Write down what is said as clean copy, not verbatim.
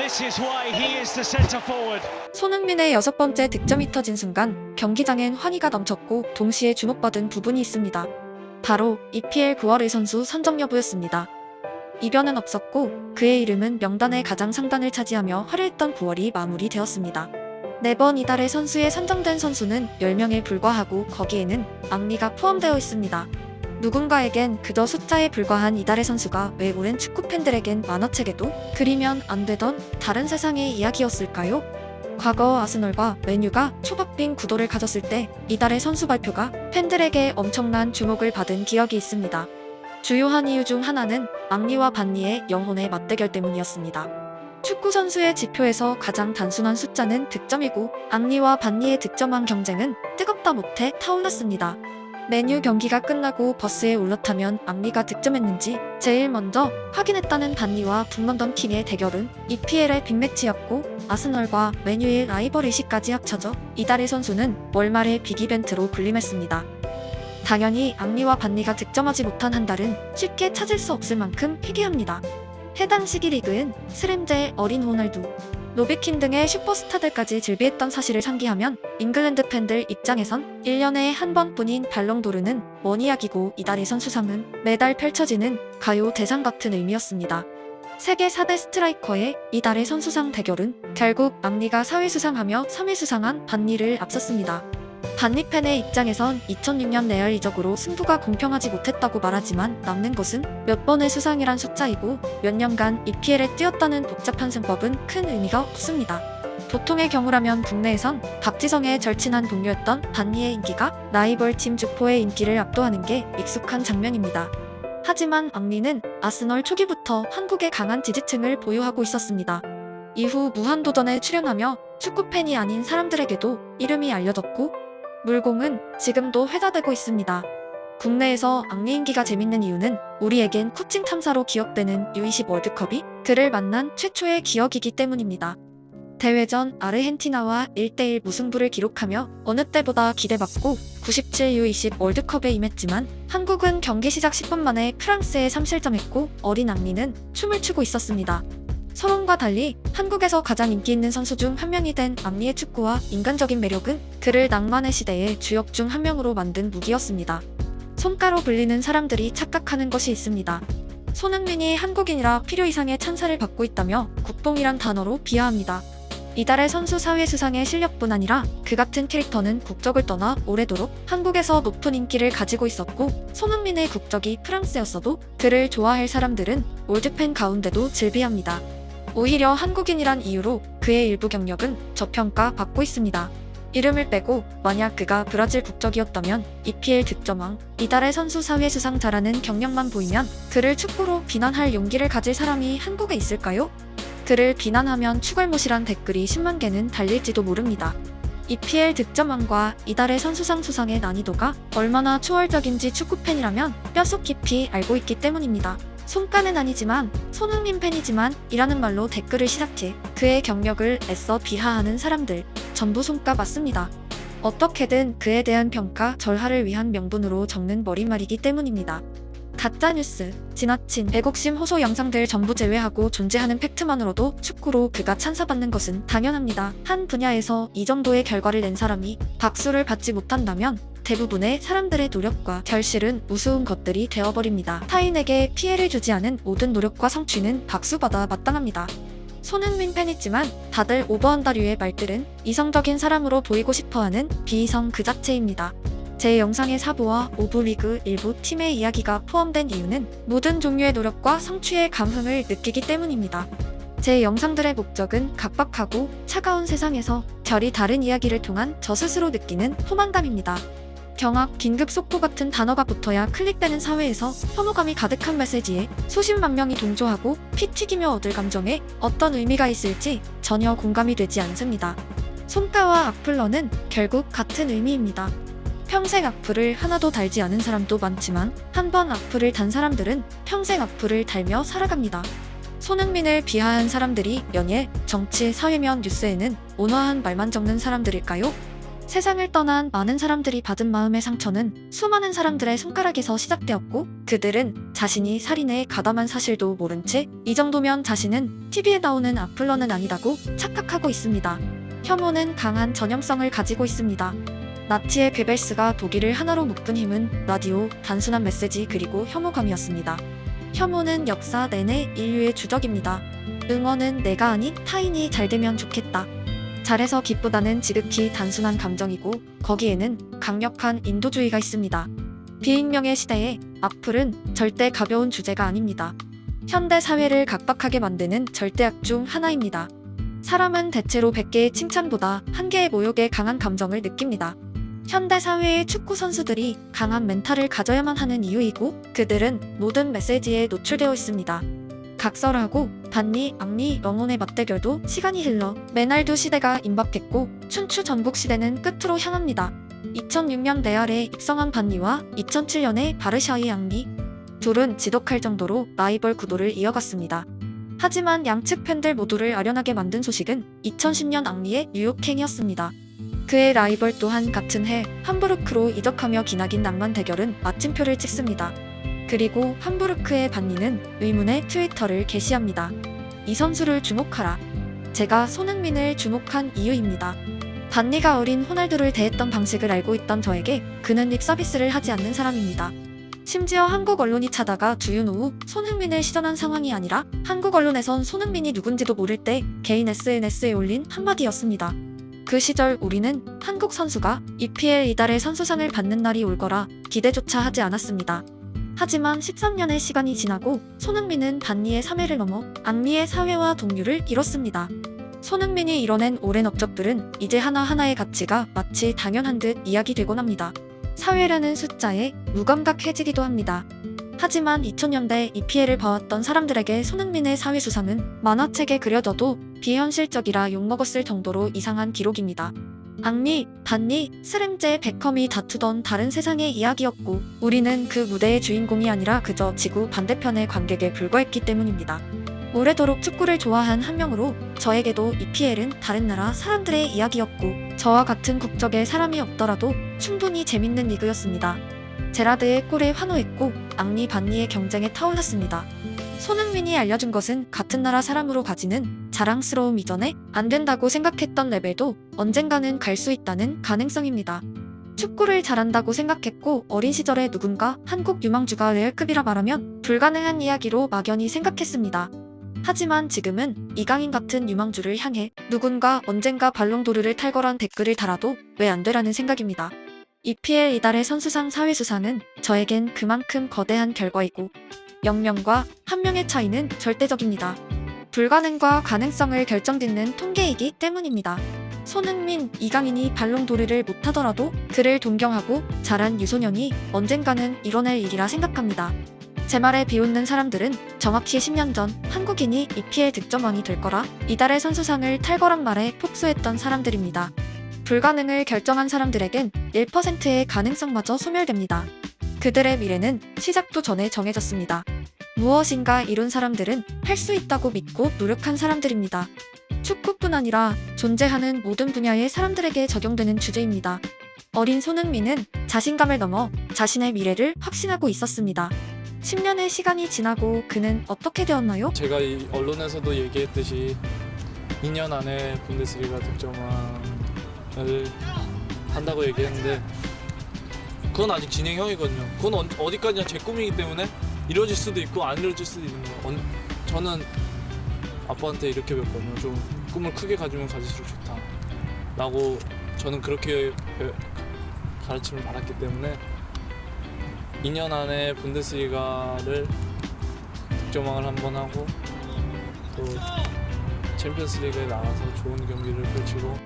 this is why he is the centre forward. 손흥민의 6번째 득점이 터진 순간 경기장엔 환희가 넘쳤고 동시에 주목받은 부분이 있습니다. 바로 EPL 9월의 선수 선정 여부였습니다. 이변은 없었고 그의 이름은 명단의 가장 상단을 차지하며 화려했던 9월이 마무리되었습니다. 4번 이달의 선수에 선정된 선수는 10명에 불과하고 거기에는 앙리가 포함되어 있습니다. 누군가에겐 그저 숫자에 불과한 이달의 선수가 왜 오랜 축구팬들에겐 만화책에도 그리면 안 되던 다른 세상의 이야기였을까요? 과거 아스널과 맨유가 초박빙 구도를 가졌을 때 이달의 선수 발표가 팬들에게 엄청난 주목을 받은 기억이 있습니다. 주요한 이유 중 하나는 앙리와 반니의 영혼의 맞대결 때문이었습니다. 축구 선수의 지표에서 가장 단순한 숫자는 득점이고 앙리와 반니의 득점왕 경쟁은 뜨겁다 못해 타올랐습니다. 맨유 경기가 끝나고 버스에 올라타면 앙리가 득점했는지 제일 먼저 확인했다는 반니와 북런던 킹의 대결은 EPL의 빅매치였고 아스널과 맨유의 라이벌의식까지 합쳐져 이달의 선수는 월말의 빅이벤트로 군림했습니다. 당연히 앙리와 반니가 득점하지 못한 한 달은 쉽게 찾을 수 없을 만큼 희귀합니다. 해당 시기 리그엔 스램제, 어린 호날두, 로비킨 등의 슈퍼스타들까지 즐비했던 사실을 상기하면 잉글랜드 팬들 입장에선 1년에 한 번뿐인 발롱도르는 먼 이야기고 이달의 선수상은 매달 펼쳐지는 가요 대상 같은 의미였습니다. 세계 4대 스트라이커의 이달의 선수상 대결은 결국 앙리가 4회 수상하며 3회 수상한 반니를 앞섰습니다. 반니 팬의 입장에선 2006년 레알 이적으로 승부가 공평하지 못했다고 말하지만 남는 것은 몇 번의 수상이란 숫자이고 몇 년간 EPL에 뛰었다는 복잡한 승법은 큰 의미가 없습니다. 보통의 경우라면 국내에선 박지성의 절친한 동료였던 반니의 인기가 라이벌 팀 주포의 인기를 압도하는 게 익숙한 장면입니다. 하지만 앙리는 아스널 초기부터 한국의 강한 지지층을 보유하고 있었습니다. 이후 무한도전에 출연하며 축구팬이 아닌 사람들에게도 이름이 알려졌고 물공은 지금도 회자되고 있습니다. 국내에서 앙리 인기가 재밌는 이유는 우리에겐 코칭 탐사로 기억되는 U20 월드컵이 그를 만난 최초의 기억이기 때문입니다. 대회 전 아르헨티나와 1대1 무승부를 기록하며 어느 때보다 기대받고 97 U20 월드컵에 임했지만 한국은 경기 시작 10분 만에 프랑스에 3실점했고 어린 앙리는 춤을 추고 있었습니다. 서론과 달리 한국에서 가장 인기 있는 선수 중 한 명이 된 앙리의 축구와 인간적인 매력은 그를 낭만의 시대의 주역 중 한 명으로 만든 무기였습니다. 손가로 불리는 사람들이 착각하는 것이 있습니다. 손흥민이 한국인이라 필요 이상의 찬사를 받고 있다며 국뽕이란 단어로 비하합니다. 이달의 선수 4회 수상의 실력뿐 아니라 그 같은 캐릭터는 국적을 떠나 오래도록 한국에서 높은 인기를 가지고 있었고 손흥민의 국적이 프랑스였어도 그를 좋아할 사람들은 올드팬 가운데도 즐비합니다. 오히려 한국인이란 이유로 그의 일부 경력은 저평가 받고 있습니다. 이름을 빼고 만약 그가 브라질 국적이었다면 EPL 득점왕, 이달의 선수 4회 수상 잘하는 경력만 보이면 그를 축구로 비난할 용기를 가질 사람이 한국에 있을까요? 그를 비난하면 추갈못이란 댓글이 10만 개는 달릴지도 모릅니다. EPL 득점왕과 이달의 선수상 수상의 난이도가 얼마나 초월적인지 축구팬이라면 뼛속 깊이 알고 있기 때문입니다. 손가는 아니지만 손흥민 팬이지만 이라는 말로 댓글을 시작해 그의 경력을 애써 비하하는 사람들 전부 손가 맞습니다. 어떻게든 그에 대한 평가 절하를 위한 명분으로 적는 머릿말이기 때문입니다. 가짜뉴스, 지나친 애국심 호소 영상들 전부 제외하고 존재하는 팩트만으로도 축구로 그가 찬사받는 것은 당연합니다. 한 분야에서 이 정도의 결과를 낸 사람이 박수를 받지 못한다면 대부분의 사람들의 노력과 결실은 우스운 것들이 되어버립니다. 타인에게 피해를 주지 않은 모든 노력과 성취는 박수받아 마땅합니다. 손흥민 팬이지만 다들 오버한다류의 말들은 이성적인 사람으로 보이고 싶어하는 비이성 그 자체입니다. 제 영상의 사보와 오브리그 일부 팀의 이야기가 포함된 이유는 모든 종류의 노력과 성취의 감흥을 느끼기 때문입니다. 제 영상들의 목적은 각박하고 차가운 세상에서 결이 다른 이야기를 통한 저 스스로 느끼는 포만감입니다. 경악, 긴급 속보 같은 단어가 붙어야 클릭되는 사회에서 혐오감이 가득한 메시지에 수십만 명이 동조하고 피 튀기며 얻을 감정에 어떤 의미가 있을지 전혀 공감이 되지 않습니다. 손가와 악플러는 결국 같은 의미입니다. 평생 악플을 하나도 달지 않은 사람도 많지만 한 번 악플을 단 사람들은 평생 악플을 달며 살아갑니다. 손흥민을 비하한 사람들이 연예, 정치, 사회면 뉴스에는 온화한 말만 적는 사람들일까요? 세상을 떠난 많은 사람들이 받은 마음의 상처는 수많은 사람들의 손가락에서 시작되었고 그들은 자신이 살인에 가담한 사실도 모른 채 이 정도면 자신은 TV에 나오는 악플러는 아니다고 착각하고 있습니다. 혐오는 강한 전염성을 가지고 있습니다. 나치의 괴벨스가 독일을 하나로 묶은 힘은 라디오, 단순한 메시지 그리고 혐오감이었습니다. 혐오는 역사 내내 인류의 주적입니다. 응원은 내가 아닌 타인이 잘되면 좋겠다. 잘해서 기쁘다는 지극히 단순한 감정이고 거기에는 강력한 인도주의가 있습니다. 비익명의 시대에 악플은 절대 가벼운 주제가 아닙니다. 현대 사회를 각박하게 만드는 절대악 중 하나입니다. 사람은 대체로 100개의 칭찬보다 1개의 모욕에 강한 감정을 느낍니다. 현대 사회의 축구 선수들이 강한 멘탈을 가져야만 하는 이유이고 그들은 모든 메시지에 노출되어 있습니다. 각설하고 반니, 악니, 영혼의 맞대결도 시간이 흘러 메날두 시대가 임박했고 춘추 전국 시대는 끝으로 향합니다. 2006년 레알에 입성한 반니와 2007년에 바르샤의 악니 둘은 지독할 정도로 라이벌 구도를 이어갔습니다. 하지만 양측 팬들 모두를 아련하게 만든 소식은 2010년 악리의 뉴욕행이었습니다. 그의 라이벌 또한 같은 해 함부르크로 이적하며 기나긴 낭만 대결은 마침표를 찍습니다. 그리고 함부르크의 반니는 의문의 트위터를 게시합니다. 이 선수를 주목하라. 제가 손흥민을 주목한 이유입니다. 반니가 어린 호날두를 대했던 방식을 알고 있던 저에게 그는 립 서비스를 하지 않는 사람입니다. 심지어 한국 언론이 차다가 주윤 오후 손흥민을 시전한 상황이 아니라 한국 언론에선 손흥민이 누군지도 모를 때 개인 SNS에 올린 한마디였습니다. 그 시절 우리는 한국 선수가 EPL 이달의 선수상을 받는 날이 올 거라 기대조차 하지 않았습니다. 하지만 13년의 시간이 지나고 손흥민은 반니의 3회를 넘어 악리의 사회와 동률을 이뤘습니다. 손흥민이 이뤄낸 오랜 업적들은 이제 하나하나의 가치가 마치 당연한 듯 이야기되곤 합니다. 사회라는 숫자에 무감각해지기도 합니다. 하지만 2000년대 EPL을 봐왔던 사람들에게 손흥민의 사회수상은 만화책에 그려져도 비현실적이라 욕먹었을 정도로 이상한 기록입니다. 악리, 반니, 스램제, 베컴이 다투던 다른 세상의 이야기였고 우리는 그 무대의 주인공이 아니라 그저 지구 반대편의 관객에 불과했기 때문입니다. 오래도록 축구를 좋아한 한 명으로 저에게도 EPL은 다른 나라 사람들의 이야기였고 저와 같은 국적의 사람이 없더라도 충분히 재밌는 리그였습니다. 제라드의 골에 환호했고 악리 반니의 경쟁에 타올랐습니다. 손흥민이 알려준 것은 같은 나라 사람으로 가지는 자랑스러움 이전에 안 된다고 생각했던 레벨도 언젠가는 갈 수 있다는 가능성입니다. 축구를 잘한다고 생각했고 어린 시절에 누군가 한국 유망주가 레알급이라 말하면 불가능한 이야기로 막연히 생각했습니다. 하지만 지금은 이강인 같은 유망주를 향해 누군가 언젠가 발롱도르를 탈 거란 댓글을 달아도 왜 안 되라는 생각입니다. EPL 이달의 선수상 사회수상은 저에겐 그만큼 거대한 결과이고 0명과 1명의 차이는 절대적입니다. 불가능과 가능성을 결정짓는 통계이기 때문입니다. 손흥민, 이강인이 발롱도르를 못하더라도 그를 동경하고 자란 유소년이 언젠가는 이뤄낼 일이라 생각합니다. 제 말에 비웃는 사람들은 정확히 10년 전 한국인이 EPL 득점왕이 될 거라 이달의 선수상을 탈 거란 말에 폭소했던 사람들입니다. 불가능을 결정한 사람들에겐 1%의 가능성마저 소멸됩니다. 그들의 미래는 시작도 전에 정해졌습니다. 무엇인가 이룬 사람들은 할 수 있다고 믿고 노력한 사람들입니다. 축구뿐 아니라 존재하는 모든 분야의 사람들에게 적용되는 주제입니다. 어린 손흥민은 자신감을 넘어 자신의 미래를 확신하고 있었습니다. 10년의 시간이 지나고 그는 어떻게 되었나요? 제가 이 언론에서도 얘기했듯이 2년 안에 분데스리가 득점왕을 한다고 얘기했는데 그건 아직 진행형이거든요. 그건 어디까지나 제 꿈이기 때문에 이루어질 수도 있고 안 이루어질 수도 있는 거예요. 저는 아빠한테 이렇게 배웠거든요. 좀 꿈을 크게 가지면 가질수록 좋다 라고 저는 그렇게 가르침을 받았기 때문에 2년 안에 분데스리가를 득점왕을 한번 하고 또 챔피언스리그에 나가서 좋은 경기를 펼치고